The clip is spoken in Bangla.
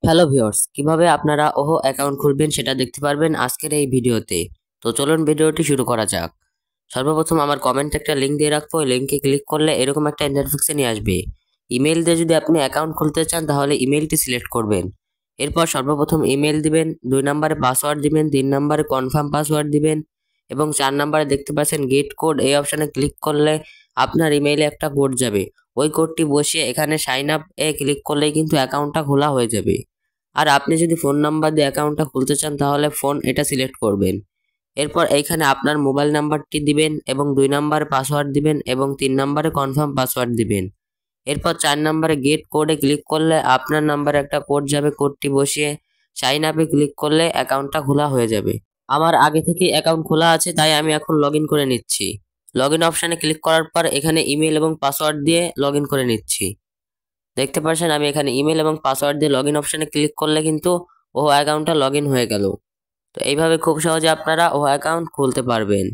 হ্যালো ভিউয়ার্স, কিভাবে আপনারা ওহো অ্যাকাউন্ট খুলবেন সেটা দেখতে পারবেন আজকের এই ভিডিওতে। তো চলুন ভিডিওটি শুরু করা যাক। সর্বপ্রথম আমার কমেন্টে একটা লিঙ্ক দিয়ে রাখবো, ওই লিঙ্কে ক্লিক করলে এরকম একটা ইন্টারফেসে নিয়ে আসবে। ইমেল দিয়ে যদি আপনি অ্যাকাউন্ট খুলতে চান তাহলে ইমেলটি সিলেক্ট করবেন। এরপর সর্বপ্রথম ইমেল দিবেন, 2 নম্বরে পাসওয়ার্ড দিবেন, 3 নম্বরে কনফার্ম পাসওয়ার্ড দিবেন এবং 4 নম্বরে দেখতে পাচ্ছেন গেট কোড, এই অপশানে ক্লিক করলে আপনার ইমেইলে একটা কোড যাবে। ওই কোডটি বসিয়ে এখানে সাইন আপ এ ক্লিক করলেই কিন্তু অ্যাকাউন্টটা খোলা হয়ে যাবে। আর আপনি যদি ফোন নাম্বার দিয়ে অ্যাকাউন্টটা খুলতে চান তাহলে ফোন এটা সিলেক্ট করবেন। এরপর এইখানে আপনার মোবাইল নাম্বারটি দিবেন এবং 2 নম্বরে পাসওয়ার্ড দিবেন এবং 3 নম্বরে কনফার্ম পাসওয়ার্ড দিবেন। এরপর 4 নম্বরে গেট কোডে ক্লিক করলে আপনার নাম্বারে একটা কোড যাবে, কোডটি বসিয়ে সাইন আপে ক্লিক করলে অ্যাকাউন্টটা খোলা হয়ে যাবে। আমার আগে থেকেই অ্যাকাউন্ট খোলা আছে তাই আমি এখন লগ ইন করে নিচ্ছি। লগ ইন অপশানে ক্লিক করার পর এখানে ইমেল এবং পাসওয়ার্ড দিয়ে লগ ইন করে নিচ্ছি। দেখতে পাচ্ছেন আমি এখানে ইমেল এবং পাসওয়ার্ড দিয়ে লগ ইন অপশানে ক্লিক করলে কিন্তু ওহো অ্যাকাউন্টটা লগ ইন হয়ে গেল। তো এইভাবে খুব সহজে আপনারা ওহো অ্যাকাউন্ট খুলতে পারবেন।